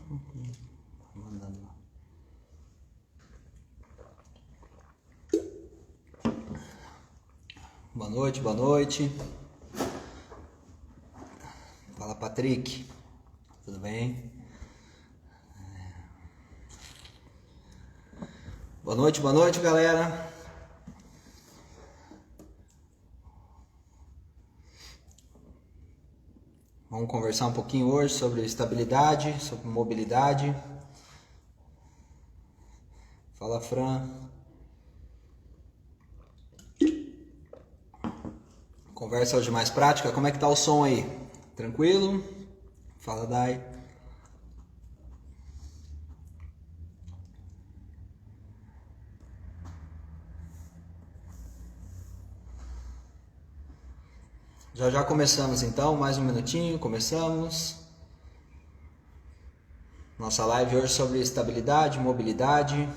Mandando lá. Boa noite, boa noite. Fala, Patrick. Tudo bem? Boa noite, galera. Vamos conversar um pouquinho hoje sobre estabilidade, sobre mobilidade. Fala, Fran. Conversa hoje mais prática. Como é que tá o som aí? Tranquilo? Fala, Dai. Já começamos então, mais um minutinho, começamos. Nossa live hoje sobre estabilidade, mobilidade,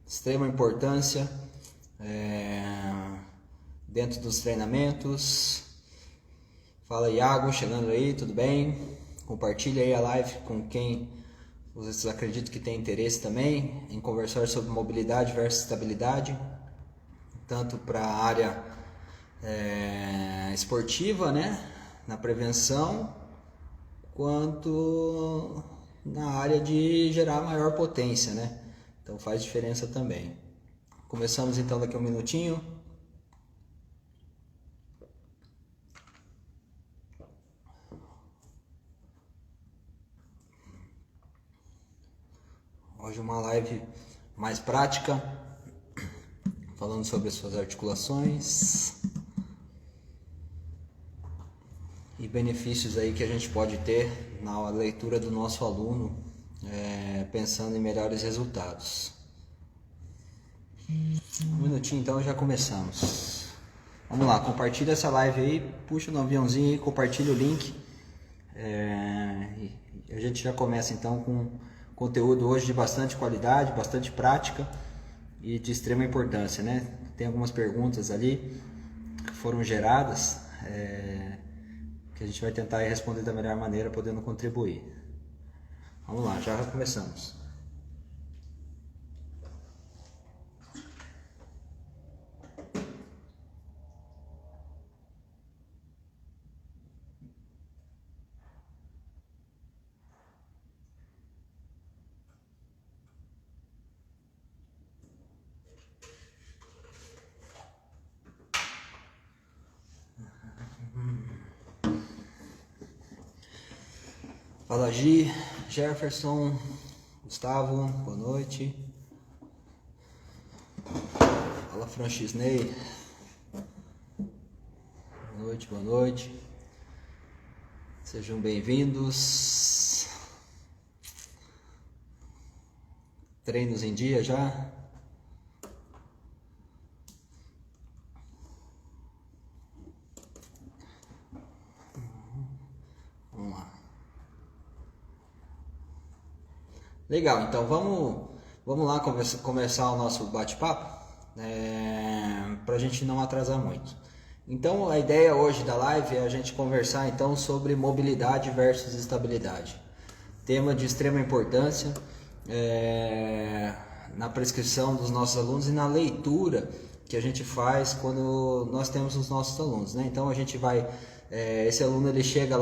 extrema importância dentro dos treinamentos. Fala, Iago, chegando aí, tudo bem? Compartilha aí a live com quem vocês acreditam que tem interesse também em conversar sobre mobilidade versus estabilidade, tanto para a área esportiva, né, na prevenção, quanto na área de gerar maior potência, né? Então faz diferença também. Começamos então daqui a um minutinho. Hoje uma live mais prática, falando sobre as suas articulações e benefícios aí que a gente pode ter na leitura do nosso aluno, pensando em melhores resultados. Um minutinho então, já começamos. Vamos lá, compartilha essa live aí, puxa no aviãozinho aí, compartilha o link. E a gente já começa então com conteúdo hoje de bastante qualidade, bastante prática e de extrema importância, né? Tem algumas perguntas ali que foram geradas, que a gente vai tentar responder da melhor maneira, podendo contribuir. Vamos lá, já começamos. Fala, Gi, Jefferson, Gustavo, boa noite. Fala, Francisney. Boa noite. Sejam bem-vindos. Treinos em dia já? Vamos lá. Legal, então vamos lá começar o nosso bate-papo, para a gente não atrasar muito. Então a ideia hoje da live é a gente conversar então sobre mobilidade versus estabilidade. Tema de extrema importância na prescrição dos nossos alunos e na leitura que a gente faz quando nós temos os nossos alunos, né? Então a gente vai esse aluno ele chega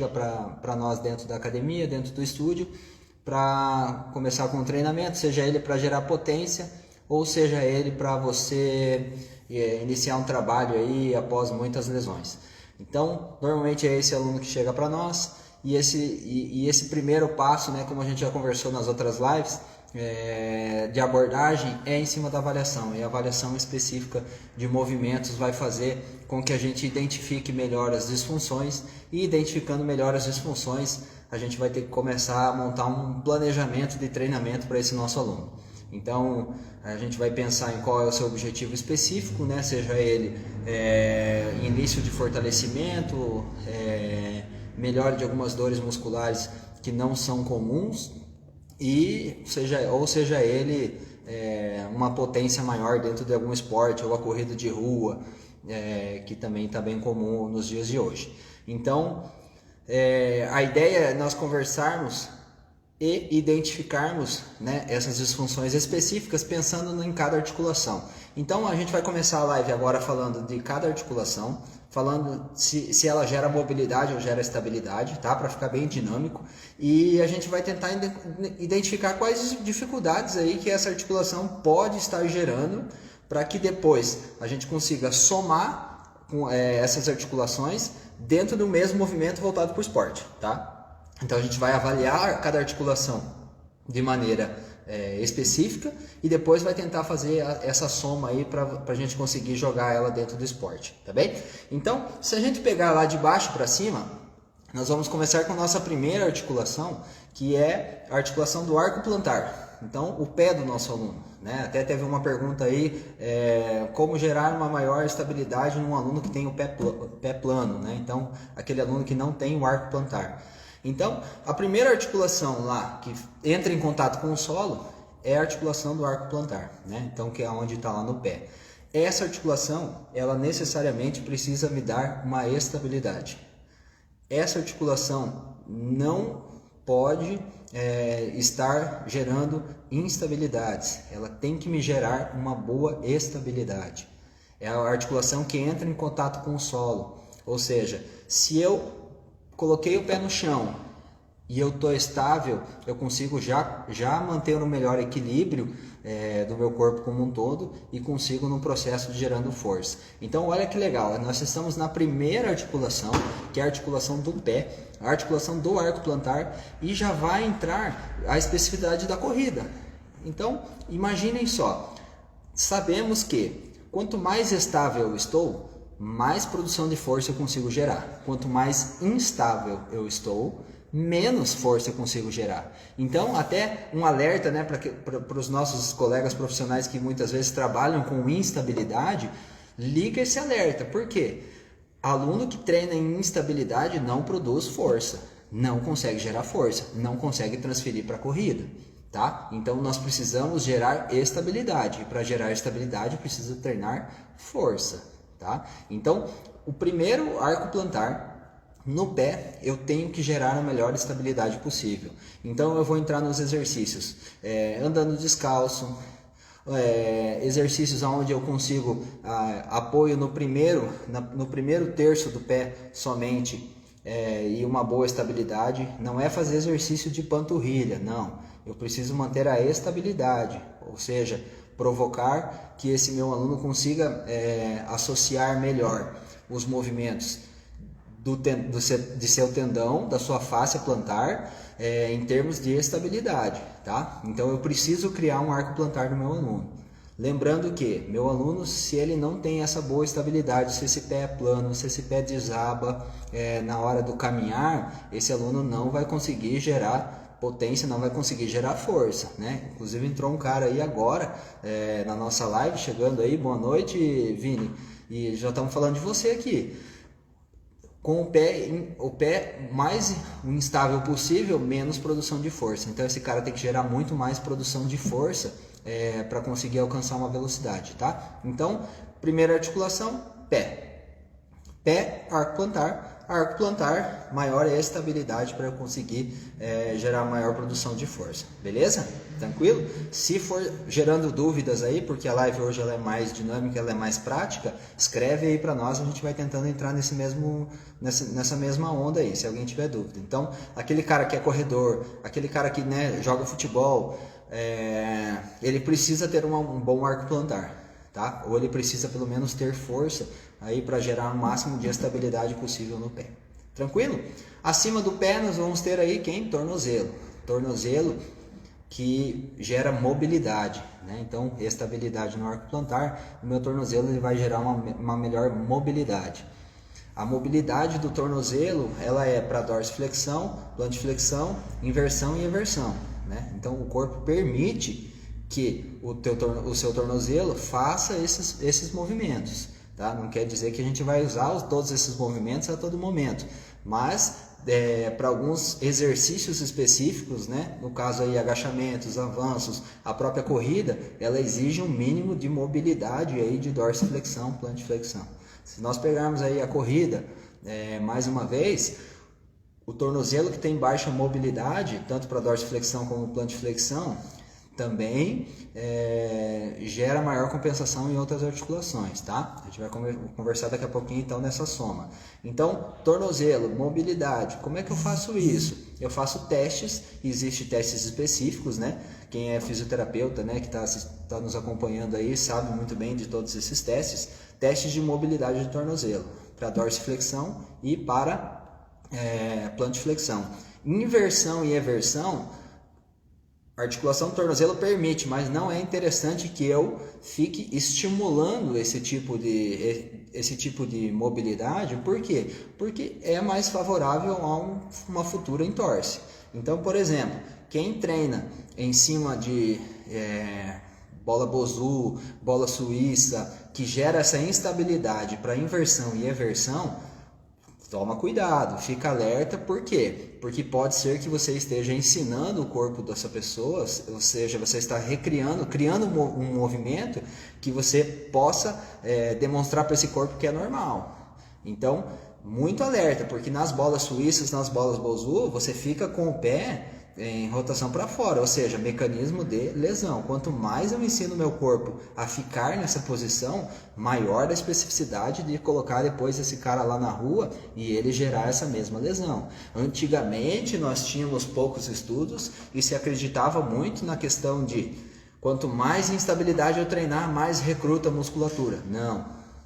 para nós dentro da academia, dentro do estúdio, para começar com o treinamento, seja ele para gerar potência ou seja ele para você iniciar um trabalho aí após muitas lesões. Então, normalmente é esse aluno que chega para nós e esse primeiro passo, né, como a gente já conversou nas outras lives, de abordagem é em cima da avaliação, e a avaliação específica de movimentos vai fazer com que a gente identifique melhor as disfunções, e identificando melhor as disfunções a gente vai ter que começar a montar um planejamento de treinamento para esse nosso aluno. Então a gente vai pensar em qual é o seu objetivo específico, né? Seja ele início de fortalecimento, melhora de algumas dores musculares que não são comuns, ou seja ele uma potência maior dentro de algum esporte, ou a corrida de rua, que também está bem comum nos dias de hoje. Então A ideia é nós conversarmos e identificarmos, né, essas disfunções específicas pensando em cada articulação. Então a gente vai começar a live agora falando de cada articulação, falando se ela gera mobilidade ou gera estabilidade, tá? Para ficar bem dinâmico. E a gente vai tentar identificar quais dificuldades aí que essa articulação pode estar gerando, para que depois a gente consiga somar com essas articulações dentro do mesmo movimento voltado para o esporte, tá? Então a gente vai avaliar cada articulação de maneira específica e depois vai tentar fazer essa soma aí para a gente conseguir jogar ela dentro do esporte, tá bem? Então, se a gente pegar lá de baixo para cima, nós vamos começar com a nossa primeira articulação, que é a articulação do arco plantar. Então, o pé do nosso aluno, né? Até teve uma pergunta aí, como gerar uma maior estabilidade num aluno que tem o pé plano, né? Então, aquele aluno que não tem o arco plantar. Então, a primeira articulação lá que entra em contato com o solo é a articulação do arco plantar, né? Então, que é onde está lá no pé. Essa articulação, ela necessariamente precisa me dar uma estabilidade. Essa articulação não pode estar gerando instabilidades. Ela tem que me gerar uma boa estabilidade. É a articulação que entra em contato com o solo. Ou seja, se eu coloquei o pé no chão e eu estou estável, eu consigo já manter um melhor equilíbrio do meu corpo como um todo e consigo no processo de gerando força. Então olha que legal, nós estamos na primeira articulação, que é a articulação do pé, a articulação do arco plantar, e já vai entrar a especificidade da corrida. Então imaginem só, sabemos que quanto mais estável eu estou, mais produção de força eu consigo gerar. Quanto mais instável eu estou, menos força eu consigo gerar. Então, até um alerta, né, para os nossos colegas profissionais que muitas vezes trabalham com instabilidade, liga esse alerta. Por quê? Aluno que treina em instabilidade não produz força, não consegue gerar força, não consegue transferir para a corrida. Tá? Então nós precisamos gerar estabilidade. E para gerar estabilidade, precisa treinar força. Tá? Então, o primeiro arco plantar, no pé, eu tenho que gerar a melhor estabilidade possível. Então, eu vou entrar nos exercícios, andando descalço, exercícios onde eu consigo apoio no primeiro terço do pé somente, e uma boa estabilidade. Não é fazer exercício de panturrilha, não. Eu preciso manter a estabilidade, ou seja, provocar que esse meu aluno consiga associar melhor os movimentos de seu tendão, da sua fáscia plantar, em termos de estabilidade, tá? Então eu preciso criar um arco plantar do meu aluno. Lembrando que meu aluno, se ele não tem essa boa estabilidade, se esse pé é plano, se esse pé desaba na hora do caminhar, esse aluno não vai conseguir gerar potência, não vai conseguir gerar força, né? Inclusive entrou um cara aí agora na nossa live, chegando aí, boa noite, Vini, e já estamos falando de você aqui. Com o pé mais instável possível, menos produção de força. Então esse cara tem que gerar muito mais produção de força para conseguir alcançar uma velocidade, tá? Então, primeira articulação, pé. Pé, arco plantar, maior estabilidade para eu conseguir gerar maior produção de força, beleza? Tranquilo? Se for gerando dúvidas aí, porque a live hoje ela é mais dinâmica, ela é mais prática, escreve aí para nós, a gente vai tentando entrar nessa mesma onda aí, se alguém tiver dúvida. Então, aquele cara que é corredor, aquele cara que, né, joga futebol, ele precisa ter um bom arco plantar. Tá? Ou ele precisa pelo menos ter força aí para gerar o máximo de estabilidade possível no pé. Tranquilo? Acima do pé nós vamos ter aí quem? Tornozelo. Tornozelo que gera mobilidade, né? Então, estabilidade no arco plantar, o meu tornozelo ele vai gerar uma melhor mobilidade. A mobilidade do tornozelo, ela é para dorsiflexão, plantiflexão, inversão e eversão, né? Então, o corpo permite que o seu tornozelo faça esses movimentos, tá? Não quer dizer que a gente vai usar todos esses movimentos a todo momento, mas para alguns exercícios específicos, né? No caso aí agachamentos, avanços, a própria corrida, ela exige um mínimo de mobilidade aí de dorsiflexão, plantiflexão. Se nós pegarmos aí a corrida, mais uma vez, O tornozelo que tem baixa mobilidade, tanto para dorsiflexão como plantiflexão, também gera maior compensação em outras articulações, tá? A gente vai conversar daqui a pouquinho então nessa soma. Então, tornozelo, mobilidade, como é que eu faço isso? Eu faço testes, existem testes específicos, né? Quem é fisioterapeuta, né, que tá nos acompanhando aí, sabe muito bem de todos esses testes. Testes de mobilidade de tornozelo, para dorsiflexão e para plantiflexão. Inversão e eversão, a articulação do tornozelo permite, mas não é interessante que eu fique estimulando esse tipo de mobilidade. Por quê? Porque é mais favorável a uma futura entorse. Então, por exemplo, quem treina em cima de bola Bosu, bola suíça, que gera essa instabilidade para inversão e eversão, toma cuidado, fica alerta. Por quê? Porque pode ser que você esteja ensinando o corpo dessa pessoa, ou seja, você está criando um movimento que você possa demonstrar para esse corpo que é normal. Então, muito alerta, porque nas bolas suíças, nas bolas Bosu, você fica com o pé em rotação para fora, ou seja, mecanismo de lesão. Quanto mais eu ensino meu corpo a ficar nessa posição, maior a especificidade de colocar depois esse cara lá na rua e ele gerar essa mesma lesão. Antigamente nós tínhamos poucos estudos e se acreditava muito na questão de quanto mais instabilidade eu treinar, mais recruta a musculatura.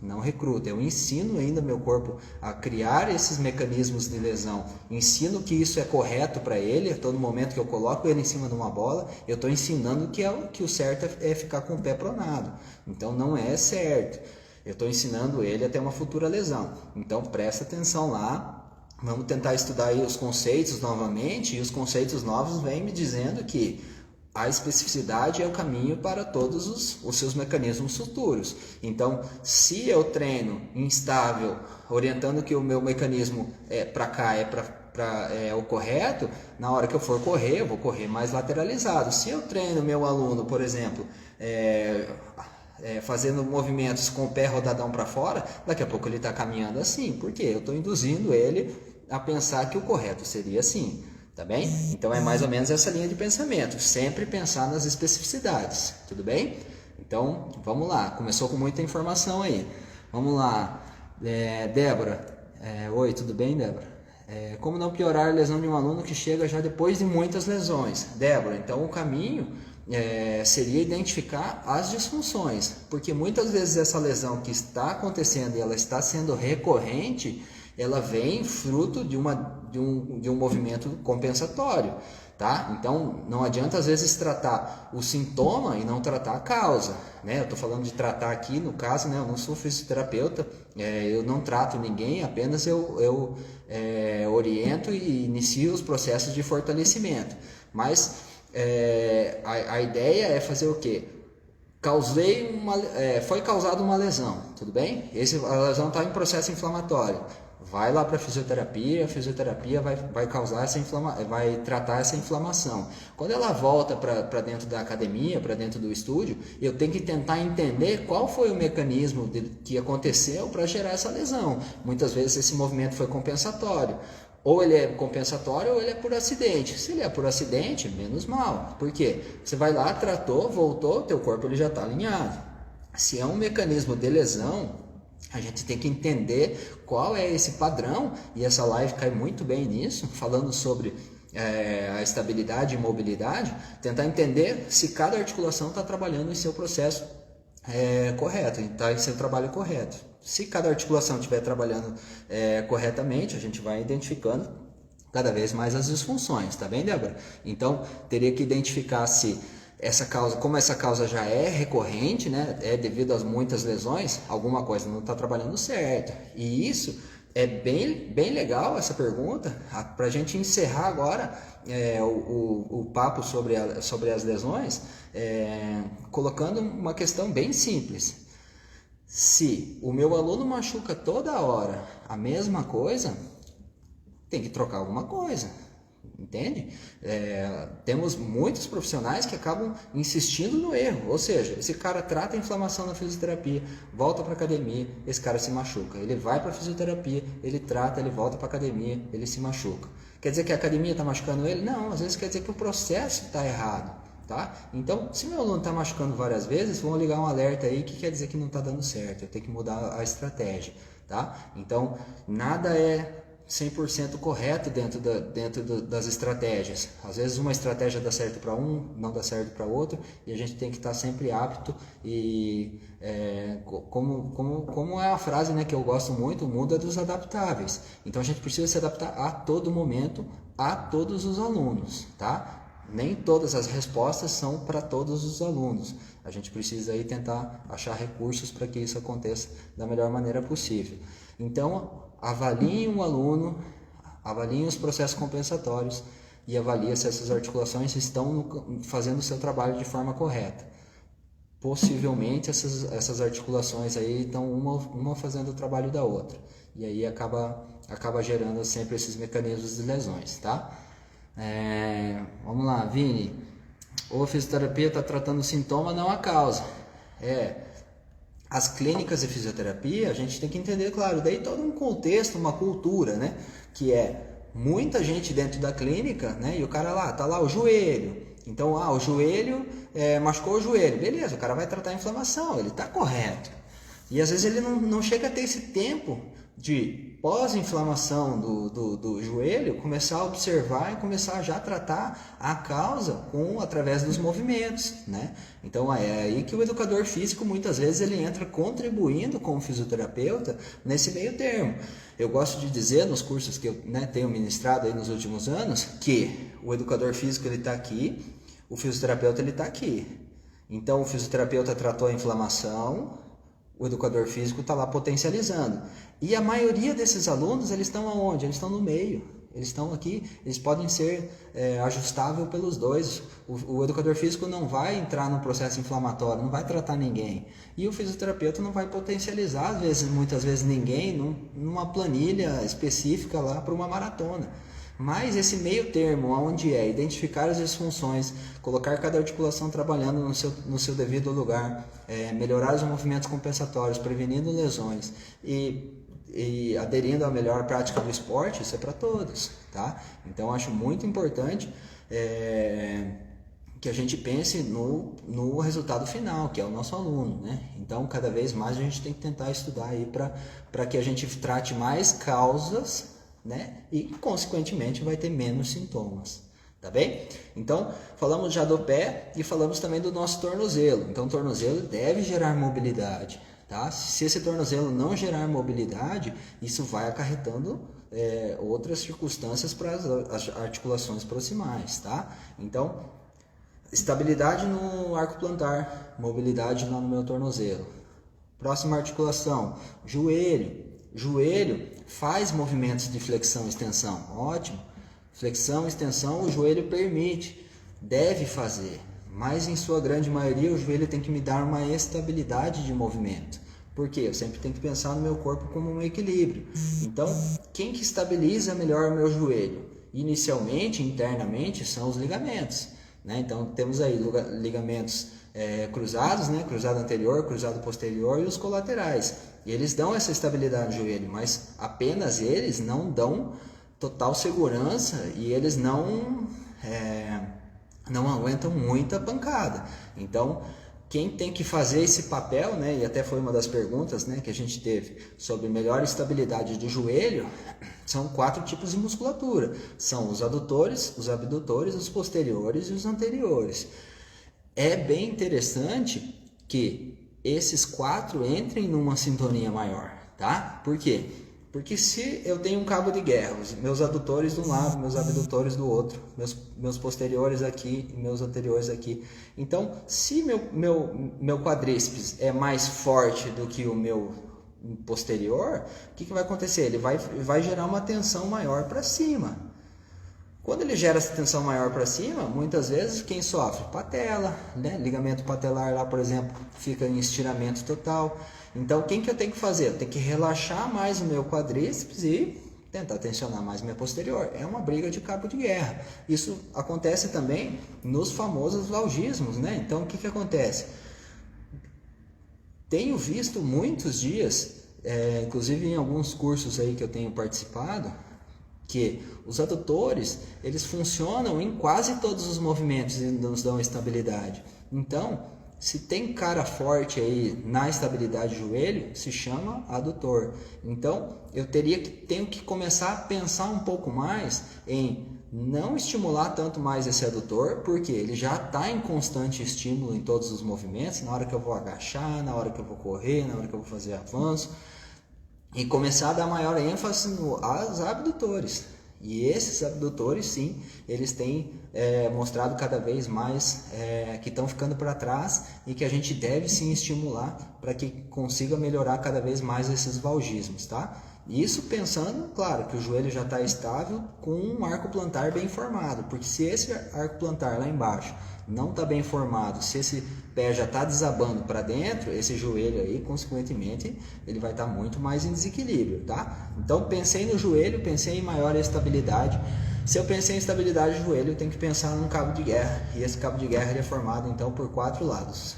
Não recruta, eu ensino ainda meu corpo a criar esses mecanismos de lesão, ensino que isso é correto para ele. A todo momento que eu coloco ele em cima de uma bola, eu estou ensinando que o certo é ficar com o pé pronado. Então não é certo, eu estou ensinando ele a ter uma futura lesão. Então presta atenção lá, vamos tentar estudar aí os conceitos novamente, e os conceitos novos vêm me dizendo que a especificidade é o caminho para todos os seus mecanismos futuros. Então, se eu treino instável, orientando que o meu mecanismo para cá é o correto, na hora que eu for correr, eu vou correr mais lateralizado. Se eu treino meu aluno, por exemplo, fazendo movimentos com o pé rodadão para fora, daqui a pouco ele está caminhando assim. Por quê? Eu estou induzindo ele a pensar que o correto seria assim. Tá bem? Então é mais ou menos essa linha de pensamento, sempre pensar nas especificidades, tudo bem? Então vamos lá, começou com muita informação aí. Vamos lá, Débora. Oi, tudo bem, Débora? Como não piorar a lesão de um aluno que chega já depois de muitas lesões? Débora, então o caminho seria identificar as disfunções, porque muitas vezes essa lesão que está acontecendo e ela está sendo recorrente, ela vem fruto de um movimento compensatório, tá? Então, não adianta às vezes tratar o sintoma e não tratar a causa, né? Eu estou falando de tratar aqui, no caso, né? Eu não sou fisioterapeuta, eu não trato ninguém, apenas eu oriento e inicio os processos de fortalecimento. Mas a ideia é fazer o quê? Foi causada uma lesão, tudo bem? A lesão está em processo inflamatório. Vai lá para a fisioterapia vai causar vai tratar essa inflamação. Quando ela volta para dentro da academia, para dentro do estúdio, eu tenho que tentar entender qual foi o mecanismo que aconteceu para gerar essa lesão. Muitas vezes esse movimento foi compensatório. Ou ele é compensatório ou ele é por acidente. Se ele é por acidente, menos mal. Por quê? Você vai lá, tratou, voltou, teu corpo ele já está alinhado. Se é um mecanismo de lesão, a gente tem que entender qual é esse padrão, e essa live cai muito bem nisso, falando sobre a estabilidade e mobilidade, tentar entender se cada articulação está trabalhando em seu processo correto, está em seu trabalho correto. Se cada articulação estiver trabalhando corretamente, a gente vai identificando cada vez mais as disfunções, tá bem, Débora? Então, teria que identificar se essa causa, como essa causa já é recorrente, né, devido às muitas lesões, alguma coisa não está trabalhando certo. E isso é bem legal, essa pergunta, para a gente encerrar agora o papo sobre as lesões, colocando uma questão bem simples. Se o meu aluno machuca toda hora a mesma coisa, tem que trocar alguma coisa. Entende? Temos muitos profissionais que acabam insistindo no erro, ou seja, esse cara trata a inflamação na fisioterapia, volta para academia, esse cara se machuca. Ele vai para a fisioterapia, ele trata, ele volta para academia, ele se machuca. Quer dizer que a academia está machucando ele? Não, às vezes quer dizer que o processo está errado. Tá? Então, se meu aluno está machucando várias vezes, vão ligar um alerta aí que quer dizer que não está dando certo, eu tenho que mudar a estratégia. Tá? Então, nada é 100% correto dentro das estratégias. Às vezes uma estratégia dá certo para um, não dá certo para outro, e a gente tem que estar sempre apto e como é a frase, né, que eu gosto muito, o mundo é dos adaptáveis. Então a gente precisa se adaptar a todo momento, a todos os alunos, tá? Nem todas as respostas são para todos os alunos. A gente precisa aí tentar achar recursos para que isso aconteça da melhor maneira possível. Então, avalie um aluno, avalie os processos compensatórios e avalie se essas articulações estão fazendo o seu trabalho de forma correta. Possivelmente essas articulações aí estão uma fazendo o trabalho da outra. E aí acaba gerando sempre esses mecanismos de lesões, tá? Vamos lá, Vini. Ou a fisioterapia está tratando o sintoma, não a causa. As clínicas de fisioterapia, a gente tem que entender, claro, daí todo um contexto, uma cultura, né? Que muita gente dentro da clínica, né? E o cara lá, tá lá o joelho. Então, o joelho, machucou o joelho. Beleza, o cara vai tratar a inflamação, ele tá correto. E às vezes ele não chega a ter esse tempo de pós-inflamação do joelho, começar a observar e começar já a tratar a causa através dos movimentos, né? Então é aí que o educador físico muitas vezes ele entra contribuindo com o fisioterapeuta nesse meio termo. Eu gosto de dizer nos cursos que eu tenho ministrado aí nos últimos anos que o educador físico ele está aqui, o fisioterapeuta ele está aqui. Então o fisioterapeuta tratou a inflamação, o educador físico está lá potencializando. E a maioria desses alunos, eles estão aonde? Eles estão no meio. Eles estão aqui, eles podem ser ajustáveis pelos dois. O educador físico não vai entrar no processo inflamatório, não vai tratar ninguém. E o fisioterapeuta não vai potencializar, muitas vezes, ninguém numa planilha específica lá para uma maratona. Mas esse meio termo, onde identificar as disfunções, colocar cada articulação trabalhando no seu devido lugar, melhorar os movimentos compensatórios, prevenindo lesões e aderindo à melhor prática do esporte, isso é para todos, tá? Então acho muito importante que a gente pense no resultado final, que é o nosso aluno, né? Então cada vez mais a gente tem que tentar estudar aí para que a gente trate mais causas, né? E consequentemente vai ter menos sintomas, tá bem? Então falamos já do pé e falamos também do nosso tornozelo. Então o tornozelo deve gerar mobilidade, tá? Se esse tornozelo não gerar mobilidade, isso vai acarretando outras circunstâncias para as articulações proximais, tá? Então estabilidade no arco plantar, mobilidade lá no meu tornozelo. Próxima articulação, joelho. Joelho faz movimentos de flexão e extensão, ótimo. Flexão e extensão o joelho permite, deve fazer, mas em sua grande maioria o joelho tem que me dar uma estabilidade de movimento. Por quê? Eu sempre tenho que pensar no meu corpo como um equilíbrio. Então, quem que estabiliza melhor o meu joelho? Inicialmente, internamente, são os ligamentos, né? Então temos aí ligamentos cruzados, né? Cruzado anterior, cruzado posterior e os colaterais. E eles dão essa estabilidade no joelho, mas apenas eles não dão total segurança e eles não aguentam muita pancada. Então, quem tem que fazer esse papel, né, e até foi uma das perguntas, né, que a gente teve sobre melhor estabilidade do joelho, são 4 tipos de musculatura. São os adutores, os abdutores, os posteriores e os anteriores. É bem interessante que esses 4 entrem numa sintonia maior, tá? Por quê? Porque se eu tenho um cabo de guerra, meus adutores de um lado, meus abdutores do outro, meus posteriores aqui e meus anteriores aqui. Então, se meu quadríceps é mais forte do que o meu posterior, o que vai acontecer? Ele vai gerar uma tensão maior para cima. Quando ele gera essa tensão maior para cima, muitas vezes quem sofre? Patela, né? Ligamento patelar lá, por exemplo, fica em estiramento total. Então, o que eu tenho que fazer? Eu tenho que relaxar mais o meu quadríceps e tentar tensionar mais minha posterior. É uma briga de cabo de guerra. Isso acontece também nos famosos valgismos, né? Então, o que acontece? Tenho visto muitos dias, inclusive em alguns cursos aí que eu tenho participado, que os adutores, eles funcionam em quase todos os movimentos e nos dão estabilidade. Então, se tem cara forte aí na estabilidade do joelho, se chama adutor. Então, eu tenho que começar a pensar um pouco mais em não estimular tanto mais esse adutor, porque ele já está em constante estímulo em todos os movimentos, na hora que eu vou agachar, na hora que eu vou correr, na hora que eu vou fazer avanço, e começar a dar maior ênfase aos abdutores. E esses abdutores, sim, eles têm mostrado cada vez mais que estão ficando para trás e que a gente deve sim estimular para que consiga melhorar cada vez mais esses valgismos, tá? Isso pensando, claro, que o joelho já está estável com um arco plantar bem formado, porque se esse arco plantar lá embaixo não está bem formado, se esse pé já está desabando para dentro, esse joelho aí, consequentemente, ele vai estar muito mais em desequilíbrio, tá? Então, pensei no joelho, pensei em maior estabilidade. Se eu pensei em estabilidade do joelho, eu tenho que pensar num cabo de guerra, e esse cabo de guerra ele é formado, então, por 4 lados: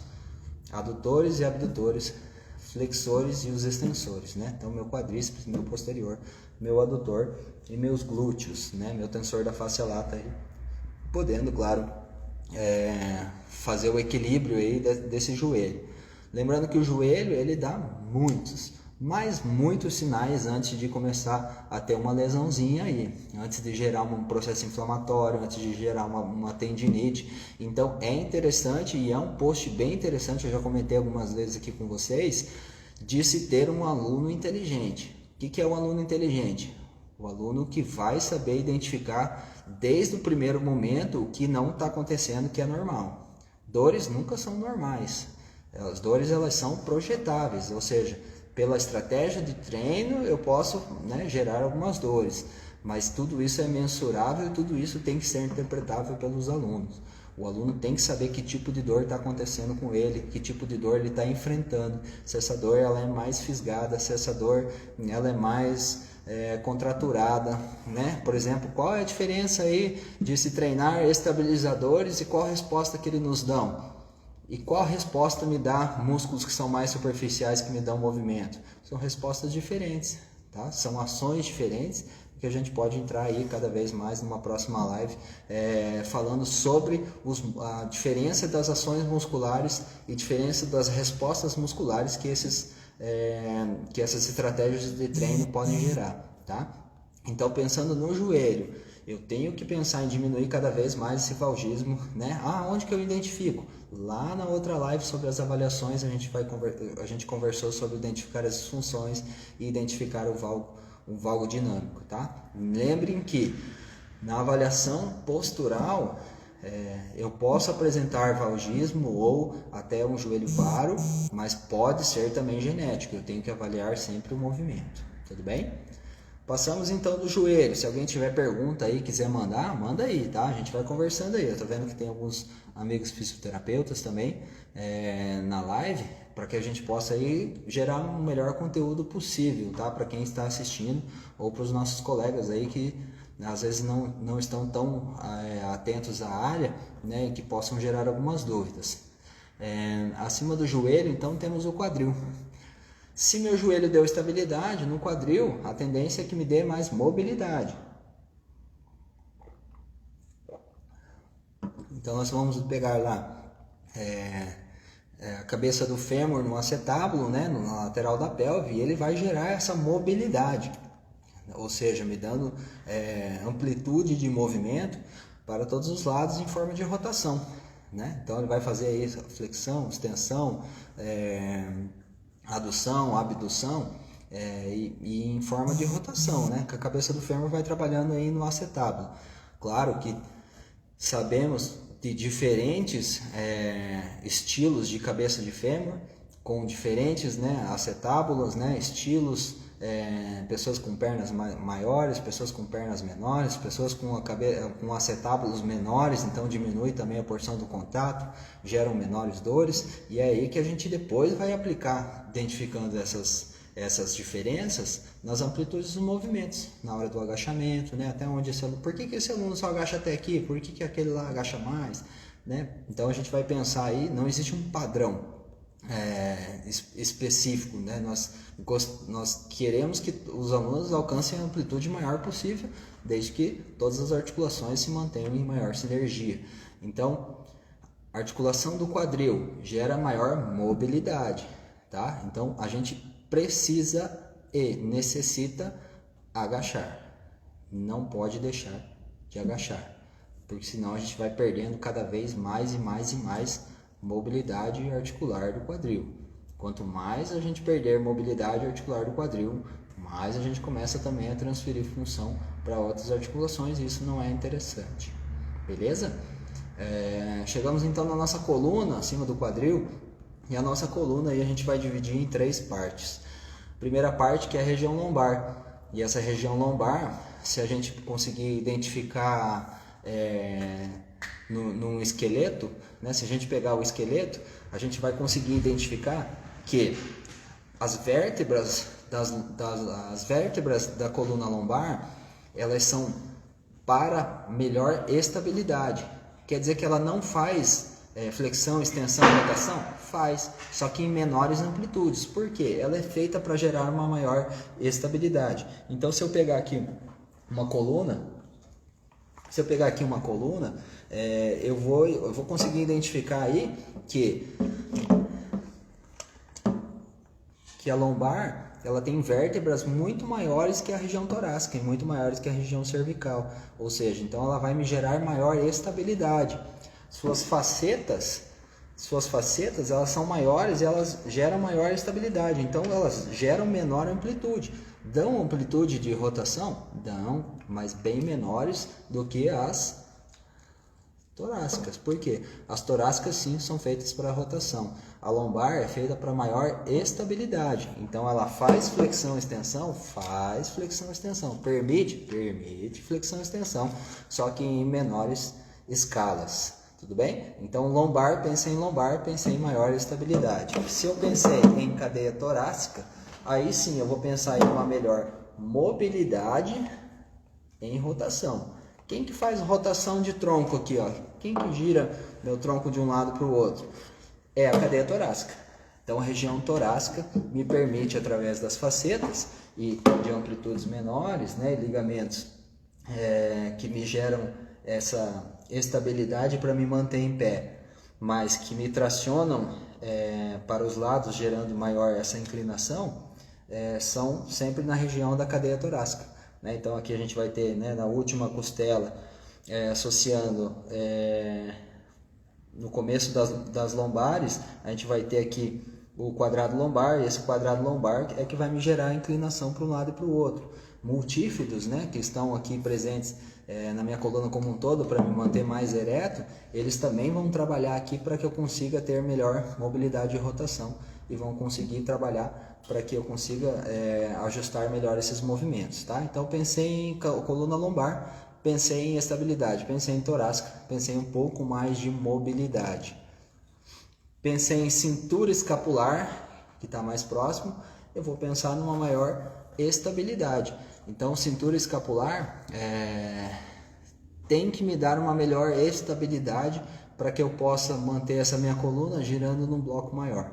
adutores e abdutores, flexores e os extensores, né? Então, meu quadríceps, meu posterior, meu adutor e meus glúteos, né? Meu tensor da face lata aí, podendo, claro, fazer o equilíbrio aí desse joelho. Lembrando que o joelho, ele dá muitos sinais antes de começar a ter uma lesãozinha aí, antes de gerar um processo inflamatório, antes de gerar uma tendinite. Então é interessante, e é um post bem interessante, eu já comentei algumas vezes aqui com vocês, de se ter um aluno inteligente. O que é um aluno inteligente? O aluno que vai saber identificar desde o primeiro momento o que não está acontecendo, que é normal. Dores nunca são normais. As dores, elas são projetáveis, ou seja, pela estratégia de treino eu posso, gerar algumas dores, mas tudo isso é mensurável e tudo isso tem que ser interpretável pelos alunos. O aluno tem que saber que tipo de dor está acontecendo com ele, que tipo de dor ele está enfrentando, se essa dor ela é mais fisgada, se essa dor ela é mais contraturada, né? Por exemplo, qual é a diferença aí de se treinar estabilizadores e qual a resposta que eles nos dão? E qual resposta me dá músculos que são mais superficiais, que me dão movimento? São respostas diferentes, tá? São ações diferentes que a gente pode entrar aí cada vez mais numa próxima live falando sobre a diferença das ações musculares e diferença das respostas musculares que essas estratégias de treino podem gerar, tá? Então, pensando no joelho, eu tenho que pensar em diminuir cada vez mais esse valgismo, né? Onde que eu identifico? Lá na outra live sobre as avaliações, a gente conversou sobre identificar as funções e identificar o valgo dinâmico, tá? Lembrem que na avaliação postural, eu posso apresentar valgismo ou até um joelho varo, mas pode ser também genético. Eu tenho que avaliar sempre o movimento, tudo bem? Passamos então do joelho. Se alguém tiver pergunta aí, quiser mandar, manda aí, tá? A gente vai conversando aí. Eu tô vendo que tem alguns amigos fisioterapeutas também na live, para que a gente possa aí gerar um melhor conteúdo possível, tá? Para quem está assistindo ou para os nossos colegas aí que às vezes não estão tão atentos à área, né? E que possam gerar algumas dúvidas. Acima do joelho, então, temos o quadril. Se meu joelho deu estabilidade no quadril, a tendência é que me dê mais mobilidade. Então nós vamos pegar lá a cabeça do fêmur no acetábulo, né, na lateral da pelve, e ele vai gerar essa mobilidade, ou seja, me dando amplitude de movimento para todos os lados em forma de rotação, né? Então ele vai fazer aí flexão, extensão, adução, abdução e em forma de rotação, né? Que a cabeça do fêmur vai trabalhando aí no acetábulo. Claro que sabemos de diferentes estilos de cabeça de fêmur, com diferentes acetábulas, estilos, pessoas com pernas maiores, pessoas com pernas menores, pessoas com acetábulos menores, então diminui também a porção do contato, geram menores dores, e é aí que a gente depois vai aplicar, identificando essas diferenças nas amplitudes dos movimentos, na hora do agachamento, né? Até onde esse aluno, por que esse aluno só agacha até aqui? Por que aquele lá agacha mais? Né? Então a gente vai pensar aí, não existe um padrão específico, né? Nós queremos que os alunos alcancem a amplitude maior possível, desde que todas as articulações se mantenham em maior sinergia. Então, a articulação do quadril gera maior mobilidade, tá? Então, a gente precisa e necessita agachar. Não pode deixar de agachar, porque senão a gente vai perdendo cada vez mais e mais e mais mobilidade articular do quadril. Quanto mais a gente perder mobilidade articular do quadril, mais a gente começa também a transferir função para outras articulações, e isso não é interessante. Beleza? Chegamos então na nossa coluna acima do quadril, e a nossa coluna aí a gente vai dividir em 3 partes. Primeira parte, que é a região lombar, e essa região lombar, se a gente conseguir identificar num esqueleto, né, se a gente pegar o esqueleto, a gente vai conseguir identificar que as vértebras as vértebras da coluna lombar, elas são para melhor estabilidade. Quer dizer que ela não faz flexão, extensão, rotação? Faz, só que em menores amplitudes. Por quê? Ela é feita para gerar uma maior estabilidade. Então, se eu pegar aqui uma coluna, eu vou conseguir identificar aí que a lombar, ela tem vértebras muito maiores que a região torácica e muito maiores que a região cervical. Ou seja, então ela vai me gerar maior estabilidade. Suas facetas, elas são maiores e elas geram maior estabilidade. Então elas geram menor amplitude. Dão amplitude de rotação? Dão, mas bem menores do que as torácicas. Por quê? As torácicas sim são feitas para rotação. A lombar é feita para maior estabilidade. Então ela faz flexão, extensão? Faz flexão, extensão. Permite? Permite flexão, extensão. Só que em menores escalas. Tudo bem? Então lombar, pensei em maior estabilidade. Se eu pensei em cadeia torácica, aí sim eu vou pensar em uma melhor mobilidade em rotação. Quem que faz rotação de tronco aqui, ó? Quem que gira meu tronco de um lado para o outro? É a cadeia torácica. Então a região torácica me permite, através das facetas e de amplitudes menores, né, ligamentos que me geram essa estabilidade para me manter em pé, mas que me tracionam para os lados, gerando maior essa inclinação, são sempre na região da cadeia torácica. Né? Então aqui a gente vai ter, né, na última costela, associando no começo das lombares, a gente vai ter aqui o quadrado lombar, e esse quadrado lombar é que vai me gerar a inclinação para um lado e para o outro. Multífidos, né, que estão aqui presentes na minha coluna como um todo, para me manter mais ereto, eles também vão trabalhar aqui para que eu consiga ter melhor mobilidade e rotação, e vão conseguir trabalhar para que eu consiga ajustar melhor esses movimentos. Tá? Então pensei em coluna lombar, pensei em estabilidade, pensei em torácica, pensei um pouco mais de mobilidade. Pensei em cintura escapular, que está mais próximo, eu vou pensar numa maior estabilidade. Então, cintura escapular tem que me dar uma melhor estabilidade para que eu possa manter essa minha coluna girando num bloco maior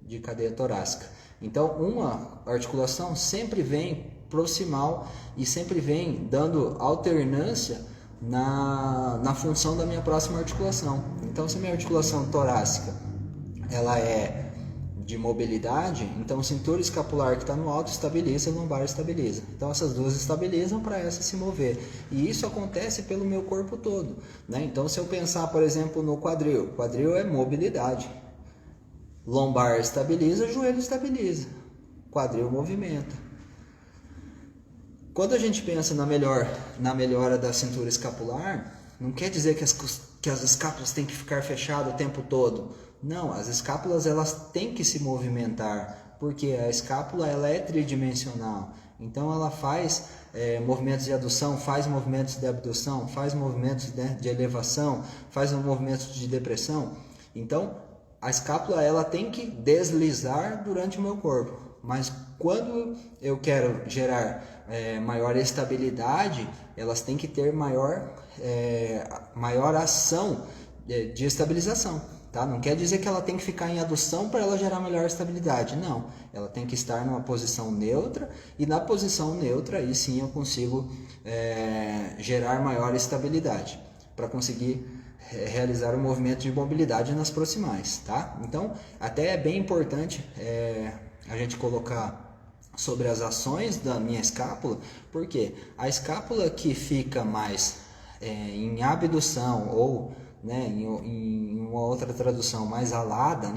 de cadeia torácica. Então, uma articulação sempre vem proximal e sempre vem dando alternância na função da minha próxima articulação. Então, se a minha articulação torácica ela é de mobilidade, então cintura escapular que está no alto estabiliza, lombar estabiliza. Então essas duas estabilizam para essa se mover. E isso acontece pelo meu corpo todo. Né? Então se eu pensar, por exemplo, no quadril, quadril é mobilidade. Lombar estabiliza, joelho estabiliza. Quadril movimenta. Quando a gente pensa na melhora da cintura escapular, não quer dizer que as escápulas têm que ficar fechadas o tempo todo. Não, as escápulas elas têm que se movimentar, porque a escápula ela é tridimensional. Então ela faz movimentos de adução, faz movimentos de abdução, faz movimentos de elevação, faz movimentos de depressão. Então a escápula ela tem que deslizar durante o meu corpo. Mas quando eu quero gerar maior estabilidade, elas têm que ter maior ação de estabilização. Tá? Não quer dizer que ela tem que ficar em adução para ela gerar melhor estabilidade. Não, ela tem que estar numa posição neutra, e na posição neutra aí sim eu consigo gerar maior estabilidade para conseguir realizar o movimento de mobilidade nas proximais. Tá? Então, até é bem importante a gente colocar sobre as ações da minha escápula, porque a escápula que fica mais em abdução ou em uma outra tradução mais alada,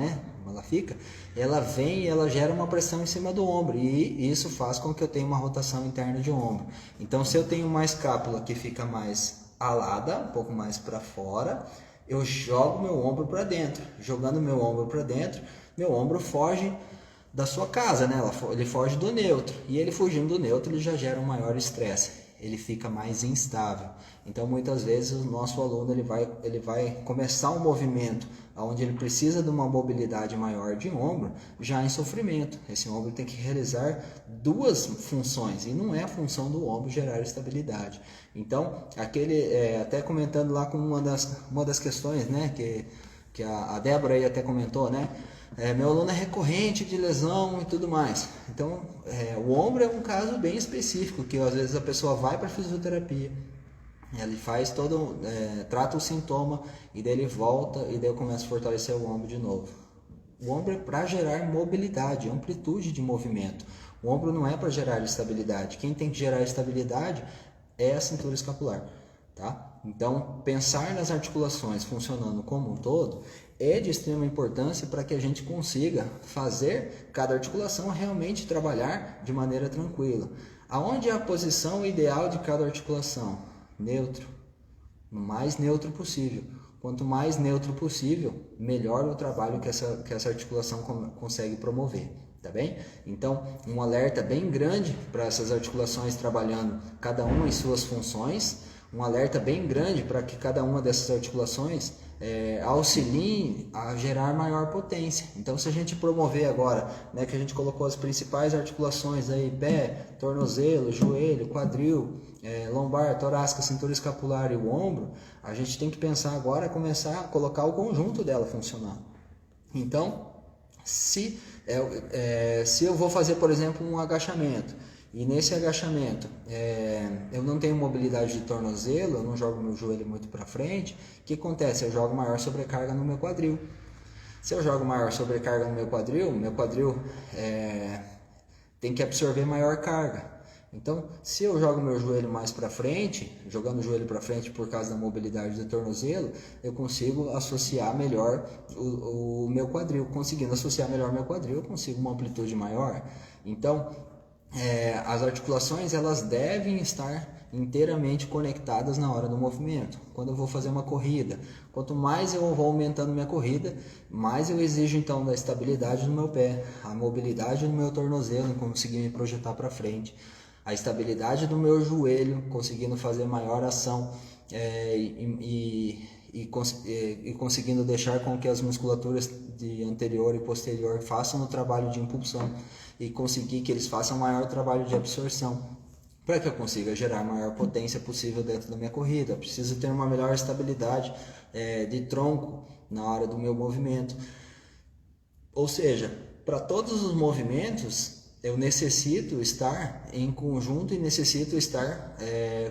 ela vem e ela gera uma pressão em cima do ombro, e isso faz com que eu tenha uma rotação interna de ombro. Então, se eu tenho uma escápula que fica mais alada, um pouco mais para fora, eu jogo meu ombro para dentro. Jogando meu ombro para dentro, meu ombro foge da sua casa, ele foge do neutro, e ele fugindo do neutro, ele já gera um maior estresse, ele fica mais instável. Então, muitas vezes o nosso aluno ele vai começar um movimento onde ele precisa de uma mobilidade maior de ombro, já em sofrimento. Esse ombro tem que realizar duas funções, e não é a função do ombro gerar estabilidade. Então, até comentando lá com uma das questões, que a Débora aí até comentou, meu aluno é recorrente de lesão e tudo mais. Então, o ombro é um caso bem específico, que às vezes a pessoa vai para a fisioterapia, ele faz trata o sintoma, e daí ele volta, e daí eu começo a fortalecer o ombro de novo. O ombro é para gerar mobilidade, amplitude de movimento. O ombro não é para gerar estabilidade. Quem tem que gerar estabilidade é a cintura escapular. Tá? Então, pensar nas articulações funcionando como um todo é de extrema importância para que a gente consiga fazer cada articulação realmente trabalhar de maneira tranquila. Aonde é a posição ideal de cada articulação? Neutro. O mais neutro possível. Quanto mais neutro possível, melhor o trabalho que essa articulação consegue promover. Tá bem? Então, um alerta bem grande para essas articulações trabalhando cada uma em suas funções, um alerta bem grande para que cada uma dessas articulações auxilie a gerar maior potência. Então, se a gente promover agora, que a gente colocou as principais articulações aí, pé, tornozelo, joelho, quadril, lombar, torácica, cintura escapular e o ombro, a gente tem que pensar agora, começar a colocar o conjunto dela funcionando. Então, se eu vou fazer, por exemplo, um agachamento, e nesse agachamento eu não tenho mobilidade de tornozelo, eu não jogo meu joelho muito para frente, o que acontece? Eu jogo maior sobrecarga no meu quadril. Se eu jogo maior sobrecarga no meu quadril tem que absorver maior carga. Então, se eu jogo meu joelho mais para frente, jogando o joelho para frente por causa da mobilidade do tornozelo, eu consigo associar melhor o meu quadril. Conseguindo associar melhor o meu quadril, eu consigo uma amplitude maior. Então, as articulações elas devem estar inteiramente conectadas na hora do movimento. Quando eu vou fazer uma corrida, quanto mais eu vou aumentando minha corrida, mais eu exijo então da estabilidade do meu pé, a mobilidade do meu tornozelo em conseguir me projetar para frente, a estabilidade do meu joelho, conseguindo fazer maior ação e conseguindo deixar com que as musculaturas de anterior e posterior façam o trabalho de impulsão e conseguir que eles façam maior trabalho de absorção, para que eu consiga gerar a maior potência possível dentro da minha corrida. Eu preciso ter uma melhor estabilidade de tronco na hora do meu movimento. Ou seja, para todos os movimentos, eu necessito estar em conjunto e necessito estar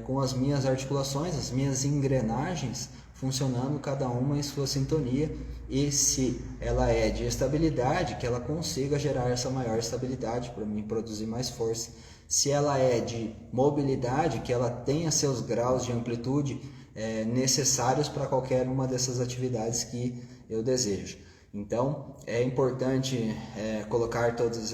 com as minhas articulações, as minhas engrenagens, funcionando cada uma em sua sintonia, e se ela é de estabilidade, que ela consiga gerar essa maior estabilidade para mim produzir mais força. Se ela é de mobilidade, que ela tenha seus graus de amplitude necessários para qualquer uma dessas atividades que eu desejo. Então, é importante colocar todos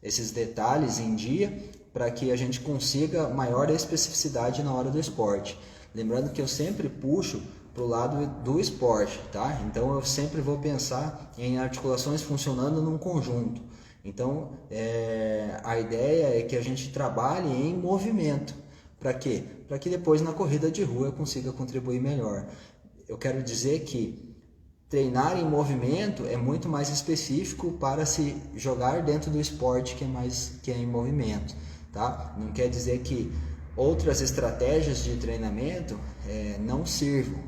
esses detalhes em dia para que a gente consiga maior especificidade na hora do esporte. Lembrando que eu sempre puxo para o lado do esporte, tá? Então, eu sempre vou pensar em articulações funcionando num conjunto. Então, a ideia é que a gente trabalhe em movimento. Para quê? Para que depois na corrida de rua eu consiga contribuir melhor. Eu quero dizer que treinar em movimento é muito mais específico para se jogar dentro do esporte que é em movimento, tá? Não quer dizer que outras estratégias de treinamento não sirvam.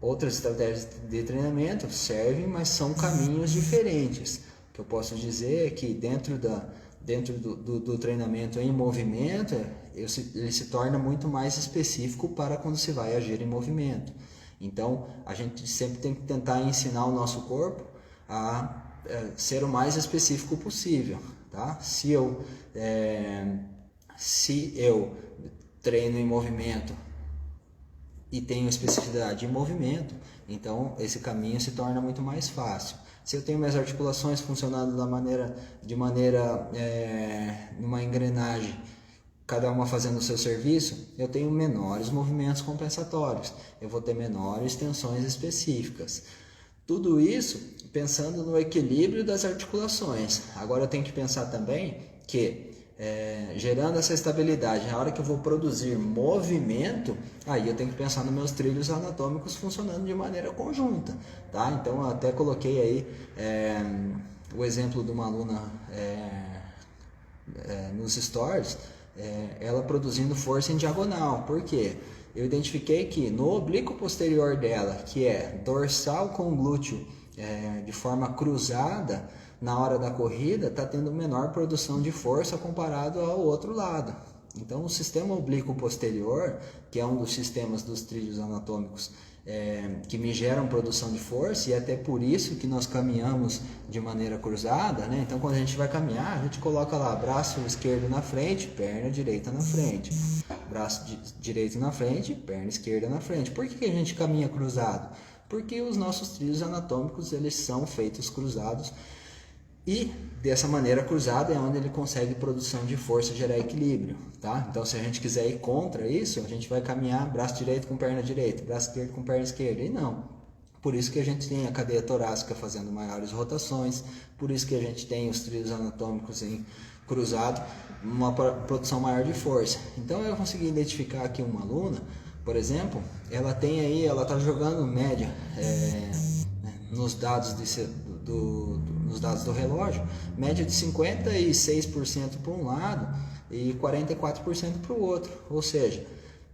Outras estratégias de treinamento servem, mas são caminhos diferentes. O que eu posso dizer é que dentro do treinamento em movimento, ele se torna muito mais específico para quando se vai agir em movimento. Então, a gente sempre tem que tentar ensinar o nosso corpo a ser o mais específico possível, tá? Se eu treino em movimento e tenho especificidade em movimento, então esse caminho se torna muito mais fácil. Se eu tenho minhas articulações funcionando numa engrenagem, cada uma fazendo o seu serviço, eu tenho menores movimentos compensatórios, eu vou ter menores tensões específicas. Tudo isso pensando no equilíbrio das articulações. Agora eu tenho que pensar também que, gerando essa estabilidade, na hora que eu vou produzir movimento, aí eu tenho que pensar nos meus trilhos anatômicos funcionando de maneira conjunta, tá? Então eu até coloquei aí o exemplo de uma aluna nos stories, ela produzindo força em diagonal. Por quê? Eu identifiquei que no oblíquo posterior dela, que é dorsal com glúteo de forma cruzada, na hora da corrida está tendo menor produção de força comparado ao outro lado. Então o sistema oblíquo posterior, que é um dos sistemas dos trilhos anatômicos que me geram produção de força, e é até por isso que nós caminhamos de maneira cruzada, né? Então quando a gente vai caminhar, a gente coloca lá braço esquerdo na frente, perna direita na frente, braço direito na frente, perna esquerda na frente. Por que a gente caminha cruzado? Porque os nossos trilhos anatômicos eles são feitos cruzados, e dessa maneira cruzada é onde ele consegue produção de força, gerar equilíbrio, tá? Então se a gente quiser ir contra isso, a gente vai caminhar braço direito com perna direita, braço esquerdo com perna esquerda, e não. Por isso que a gente tem a cadeia torácica fazendo maiores rotações, por isso que a gente tem os trilhos anatômicos em cruzado, uma produção maior de força. Então eu consegui identificar aqui uma aluna, por exemplo, ela está jogando média nos dados do relógio, média de 56% para um lado e 44% para o outro, ou seja,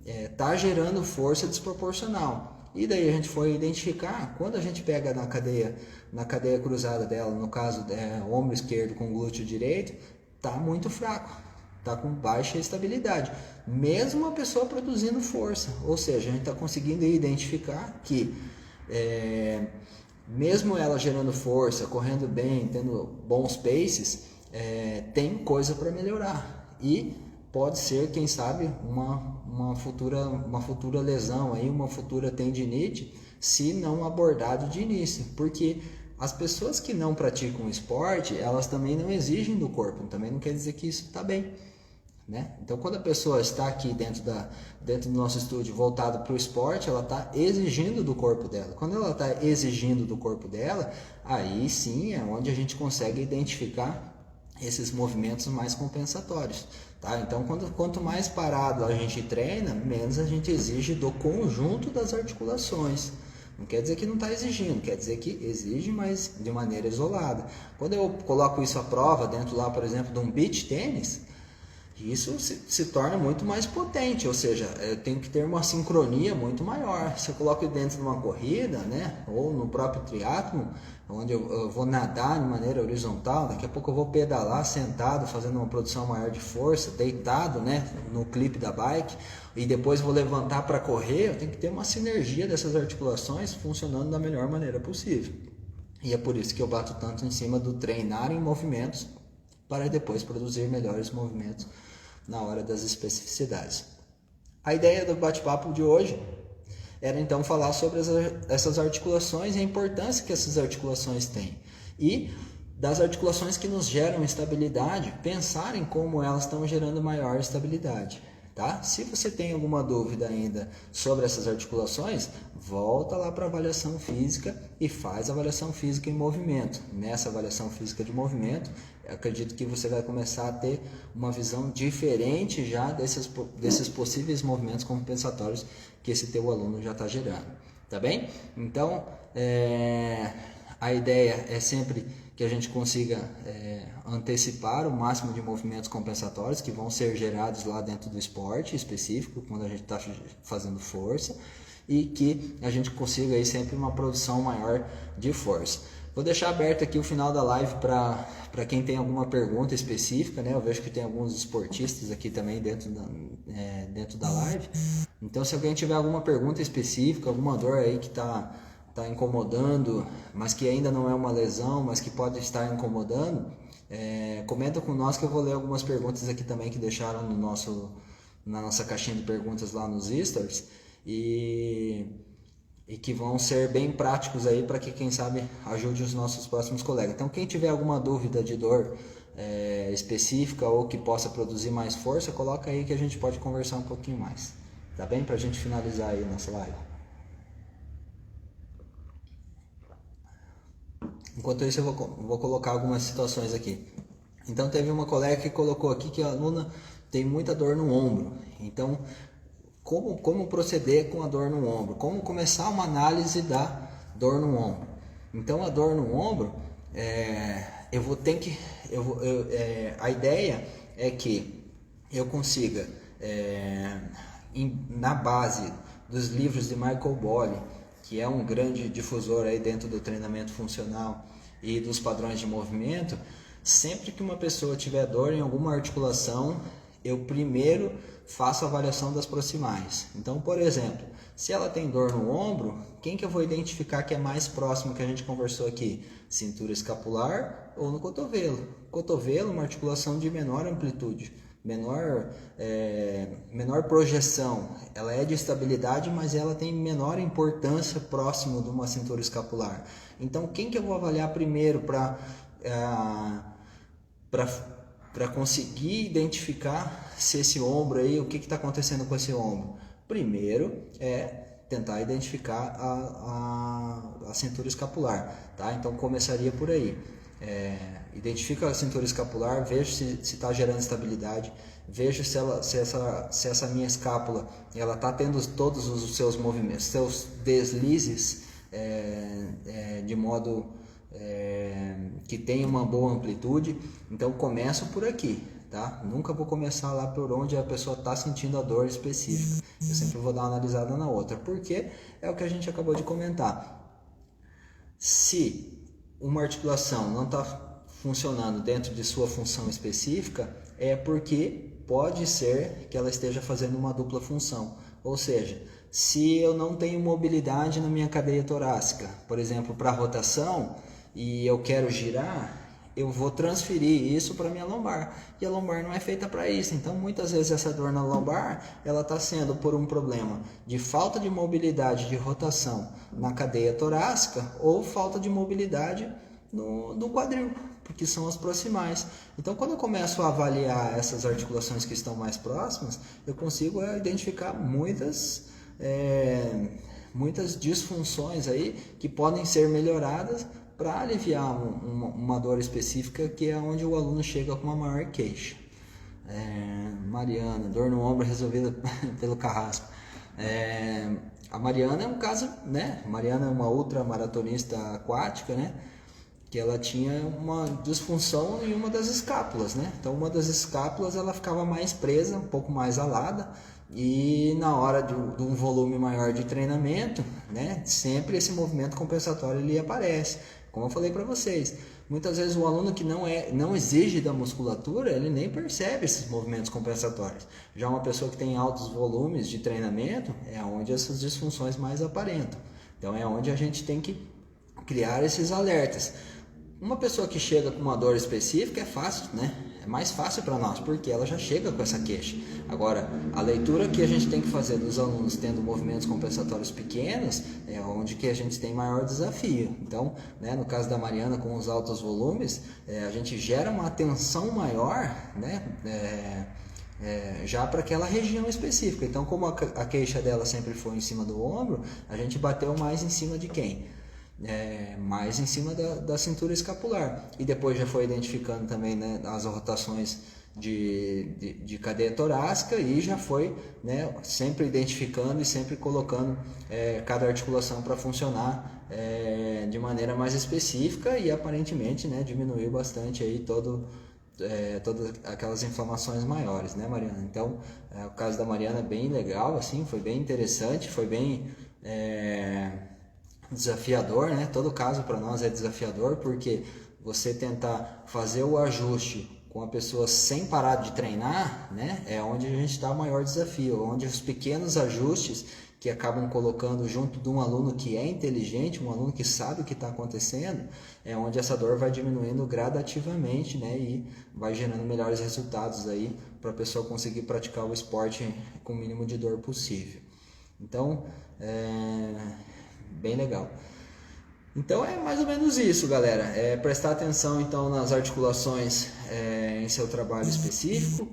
está gerando força desproporcional. E daí a gente foi identificar, quando a gente pega na cadeia cruzada dela, no caso ombro esquerdo com glúteo direito, está muito fraco, está com baixa estabilidade, mesmo a pessoa produzindo força. Ou seja, a gente está conseguindo identificar que mesmo ela gerando força, correndo bem, tendo bons paces, tem coisa para melhorar. E pode ser, quem sabe, uma futura lesão, aí, uma futura tendinite, se não abordado de início. Porque as pessoas que não praticam esporte, elas também não exigem do corpo, também não quer dizer que isso está bem, né? Então, quando a pessoa está aqui dentro do nosso estúdio voltado para o esporte, ela está exigindo do corpo dela. Quando ela está exigindo do corpo dela, aí sim é onde a gente consegue identificar esses movimentos mais compensatórios, tá? Então, quanto mais parado a gente treina, menos a gente exige do conjunto das articulações. Não quer dizer que não está exigindo, quer dizer que exige, mas de maneira isolada. Quando eu coloco isso à prova dentro lá, por exemplo, de um beach tênis, isso se torna muito mais potente, ou seja, eu tenho que ter uma sincronia muito maior. Se eu coloco dentro de uma corrida, né, ou no próprio triatlon, onde eu vou nadar de maneira horizontal, daqui a pouco eu vou pedalar sentado, fazendo uma produção maior de força, deitado, né, no clipe da bike, e depois vou levantar para correr, eu tenho que ter uma sinergia dessas articulações funcionando da melhor maneira possível. E é por isso que eu bato tanto em cima do treinar em movimentos, para depois produzir melhores movimentos na hora das especificidades. A ideia do bate-papo de hoje era então falar sobre essas articulações e a importância que essas articulações têm. E das articulações que nos geram estabilidade, pensar em como elas estão gerando maior estabilidade. Tá? Se você tem alguma dúvida ainda sobre essas articulações, volta lá para a avaliação física e faz a avaliação física em movimento. Nessa avaliação física de movimento, acredito que você vai começar a ter uma visão diferente já desses possíveis movimentos compensatórios que esse teu aluno já está gerando. tá bem? Então, a ideia é sempre que a gente consiga antecipar o máximo de movimentos compensatórios que vão ser gerados lá dentro do esporte específico, quando a gente está fazendo força, e que a gente consiga aí sempre uma produção maior de força. Vou deixar aberto aqui o final da live para quem tem alguma pergunta específica, né? Eu vejo que tem alguns esportistas aqui também dentro da live. Então, se alguém tiver alguma pergunta específica, alguma dor aí que está incomodando, mas que ainda não é uma lesão, mas que pode estar incomodando, comenta com nós que eu vou ler algumas perguntas aqui também que deixaram na nossa caixinha de perguntas lá nos stories e que vão ser bem práticos aí para que, quem sabe, ajude os nossos próximos colegas. Então, quem tiver alguma dúvida de dor específica ou que possa produzir mais força, coloca aí que a gente pode conversar um pouquinho mais, tá bem? Para a gente finalizar aí nossa live. Enquanto isso, eu vou colocar algumas situações aqui. Então, teve uma colega que colocou aqui que a aluna tem muita dor no ombro. Então, como proceder com a dor no ombro? Como começar uma análise da dor no ombro? Então, a dor no ombro, a ideia é que eu consiga, na base dos livros de Michael Bolle, que é um grande difusor aí dentro do treinamento funcional e dos padrões de movimento, sempre que uma pessoa tiver dor em alguma articulação, eu primeiro faço a avaliação das proximais. Então, por exemplo, se ela tem dor no ombro, quem que eu vou identificar que é mais próximo que a gente conversou aqui? Cintura escapular ou no cotovelo? Cotovelo, uma articulação de menor amplitude, menor projeção. Ela é de estabilidade, mas ela tem menor importância próximo de uma cintura escapular. Então, quem que eu vou avaliar primeiro para conseguir identificar se esse ombro aí, o que está acontecendo com esse ombro? Primeiro é tentar identificar a cintura escapular, tá? Então começaria por aí. Identifica a cintura escapular, veja se está gerando estabilidade, veja se essa minha escápula ela está tendo todos os seus movimentos, seus deslizes de modo que tem uma boa amplitude. Então começo por aqui, tá? Nunca vou começar lá por onde a pessoa está sentindo a dor específica. Eu sempre vou dar uma analisada na outra, porque é o que a gente acabou de comentar. Se uma articulação não está funcionando dentro de sua função específica, é porque pode ser que ela esteja fazendo uma dupla função. Ou seja, se eu não tenho mobilidade na minha cadeia torácica, por exemplo, para rotação, e eu quero girar, eu vou transferir isso para minha lombar, e a lombar não é feita para isso. Então muitas vezes essa dor na lombar ela está sendo por um problema de falta de mobilidade de rotação na cadeia torácica ou falta de mobilidade no quadril, porque são as proximais. Então quando eu começo a avaliar essas articulações que estão mais próximas, eu consigo identificar muitas disfunções aí que podem ser melhoradas para aliviar uma dor específica, que é onde o aluno chega com uma maior queixa. Mariana, dor no ombro resolvida pelo Carrasco. A Mariana é um caso, né? Mariana é uma ultramaratonista aquática, né? Que ela tinha uma disfunção em uma das escápulas, né? Então uma das escápulas ela ficava mais presa, um pouco mais alada, e na hora de um volume maior de treinamento, né? Sempre esse movimento compensatório ele aparece. Como eu falei para vocês, muitas vezes o aluno que não exige da musculatura, ele nem percebe esses movimentos compensatórios. Já uma pessoa que tem altos volumes de treinamento, é onde essas disfunções mais aparentam. Então é onde a gente tem que criar esses alertas. Uma pessoa que chega com uma dor específica é fácil, né? É mais fácil para nós, porque ela já chega com essa queixa. Agora, a leitura que a gente tem que fazer dos alunos tendo movimentos compensatórios pequenos é onde que a gente tem maior desafio. Então, né, no caso da Mariana com os altos volumes, a gente gera uma atenção maior, né? Já para aquela região específica. Então, como a queixa dela sempre foi em cima do ombro, a gente bateu mais em cima de quem? Mais em cima da cintura escapular, e depois já foi identificando também, né, as rotações de cadeia torácica e já foi, né, sempre identificando e sempre colocando cada articulação para funcionar de maneira mais específica e aparentemente, né, diminuiu bastante aí todas aquelas inflamações maiores, né, Mariana? Então, o caso da Mariana é bem legal, assim, foi bem interessante, foi bem desafiador, né? Todo caso para nós é desafiador, porque você tentar fazer o ajuste com a pessoa sem parar de treinar, né? É onde a gente está o maior desafio, onde os pequenos ajustes que acabam colocando junto de um aluno que é inteligente, um aluno que sabe o que está acontecendo, é onde essa dor vai diminuindo gradativamente, né? E vai gerando melhores resultados aí para a pessoa conseguir praticar o esporte com o mínimo de dor possível. Então, bem legal. Então é mais ou menos isso, galera. Prestar atenção então nas articulações em seu trabalho específico,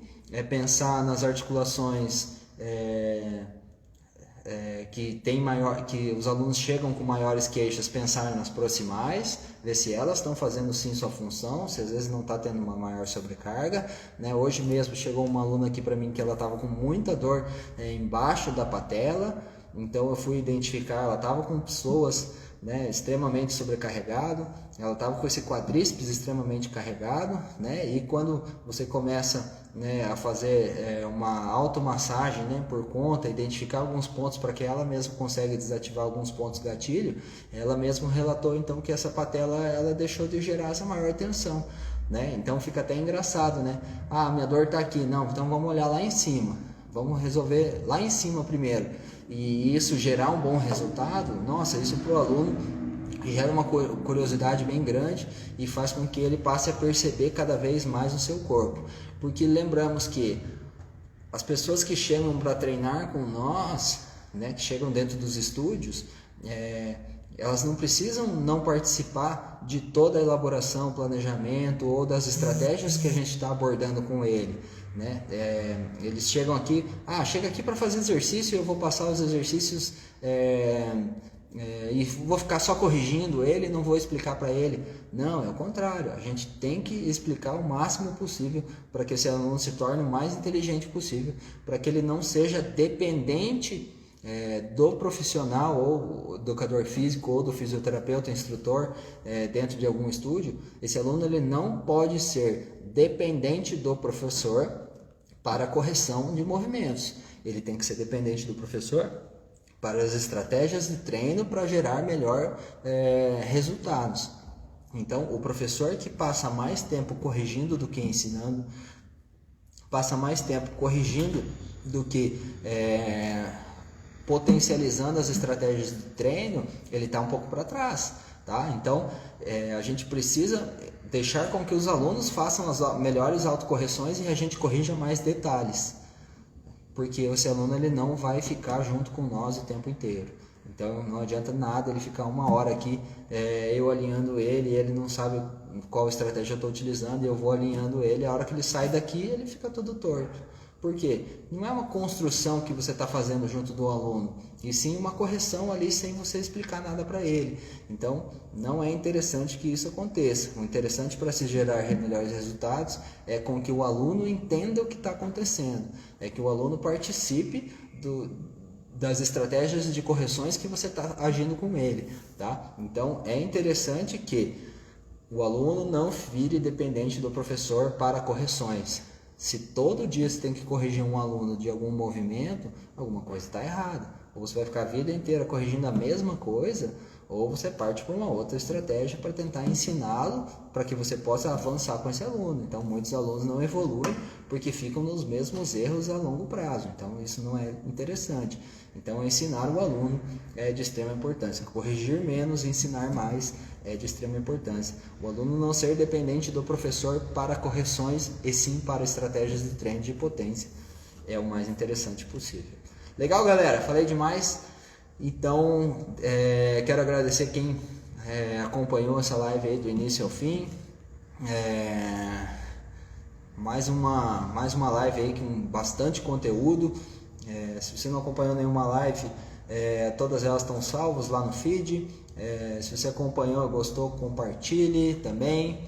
pensar nas articulações que os alunos chegam com maiores queixas, pensar nas proximais, ver se elas estão fazendo sim sua função, se às vezes não está tendo uma maior sobrecarga, né? Hoje mesmo chegou uma aluna aqui para mim que ela estava com muita dor embaixo da patela, então eu fui identificar, ela estava com pessoas, né, extremamente sobrecarregado, ela estava com esse quadríceps extremamente carregado, né, e quando você começa, né, a fazer uma automassagem, né, por conta, identificar alguns pontos para que ela mesma consiga desativar alguns pontos gatilho, ela mesma relatou então que essa patela ela deixou de gerar essa maior tensão, né, então fica até engraçado, né, minha dor está aqui, não, então vamos olhar lá em cima, vamos resolver lá em cima primeiro, e isso gerar um bom resultado, nossa, isso para o aluno gera uma curiosidade bem grande e faz com que ele passe a perceber cada vez mais o seu corpo, porque lembramos que as pessoas que chegam para treinar com nós, né, que chegam dentro dos estúdios, elas não precisam não participar de toda a elaboração, planejamento ou das estratégias que a gente está abordando com ele, né? Eles chegam aqui, chega aqui para fazer exercício, eu vou passar os exercícios e vou ficar só corrigindo ele, não vou explicar para ele. Não, é o contrário, a gente tem que explicar o máximo possível para que esse aluno se torne o mais inteligente possível, para que ele não seja dependente do profissional ou do educador físico ou do fisioterapeuta, instrutor dentro de algum estúdio. Esse aluno ele não pode ser dependente do professor para a correção de movimentos. Ele tem que ser dependente do professor para as estratégias de treino para gerar melhor resultados. Então, o professor que passa mais tempo corrigindo do que ensinando, passa mais tempo corrigindo do que potencializando as estratégias de treino, ele está um pouco para trás, tá? Então, a gente precisa deixar com que os alunos façam as melhores autocorreções e a gente corrija mais detalhes, porque esse aluno ele não vai ficar junto com nós o tempo inteiro. Então não adianta nada ele ficar uma hora aqui, eu alinhando ele não sabe qual estratégia eu estou utilizando, e eu vou alinhando ele, a hora que ele sai daqui ele fica todo torto. Por quê? Não é uma construção que você está fazendo junto do aluno, e sim uma correção ali sem você explicar nada para ele. Então, não é interessante que isso aconteça. O interessante para se gerar melhores resultados é com que o aluno entenda o que está acontecendo, é que o aluno participe das estratégias de correções que você está agindo com ele, tá? Então, é interessante que o aluno não vire dependente do professor para correções. Se todo dia você tem que corrigir um aluno de algum movimento, alguma coisa está errada. Ou você vai ficar a vida inteira corrigindo a mesma coisa, ou você parte para uma outra estratégia para tentar ensiná-lo para que você possa avançar com esse aluno. Então, muitos alunos não evoluem porque ficam nos mesmos erros a longo prazo. Então, isso não é interessante. Então, ensinar o aluno é de extrema importância. Corrigir menos e ensinar mais é de extrema importância. O aluno não ser dependente do professor para correções e sim para estratégias de treino de potência é o mais interessante possível. Legal, galera? Falei demais. Então, quero agradecer quem acompanhou essa live aí do início ao fim. Mais uma live aí com bastante conteúdo. Se você não acompanhou nenhuma live, todas elas estão salvas lá no feed. Se você acompanhou, gostou, compartilhe também.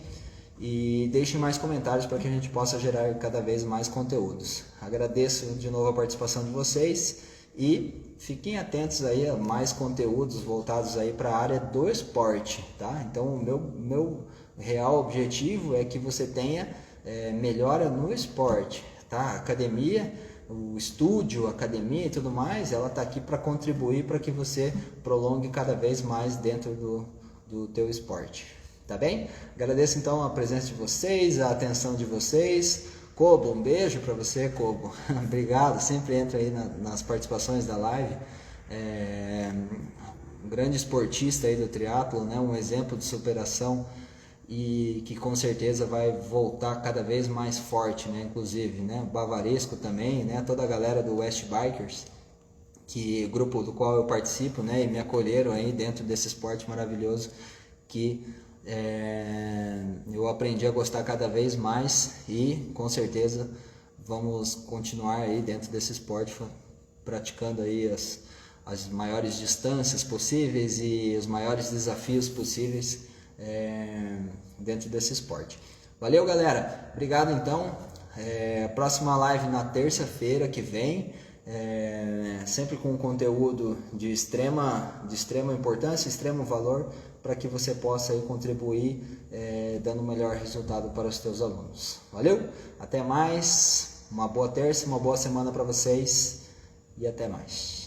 e deixem mais comentários para que a gente possa gerar cada vez mais conteúdos. Agradeço de novo a participação de vocês e fiquem atentos aí a mais conteúdos voltados aí para a área do esporte, tá? Então o meu real objetivo é que você tenha melhora no esporte, tá? A academia, o estúdio, a academia e tudo mais, ela está aqui para contribuir para que você prolongue cada vez mais dentro do teu esporte. Tá bem? Agradeço então a presença de vocês, a atenção de vocês. Cobo, um beijo para você, Cobo. Obrigado, sempre entra aí nas participações da live. Um grande esportista aí do triatlo, né? Um exemplo de superação e que com certeza vai voltar cada vez mais forte, né? Inclusive, né? O Bavaresco também, né? Toda a galera do West Bikers, que grupo do qual eu participo, né? E me acolheram aí dentro desse esporte maravilhoso que eu aprendi a gostar cada vez mais e com certeza vamos continuar aí dentro desse esporte praticando aí as maiores distâncias possíveis e os maiores desafios possíveis dentro desse esporte. Valeu, galera, obrigado então. Próxima live na terça-feira que vem, sempre com conteúdo de extrema importância, extremo valor, para que você possa aí contribuir dando o melhor resultado para os teus alunos. Valeu? Até mais, uma boa terça, uma boa semana para vocês e até mais.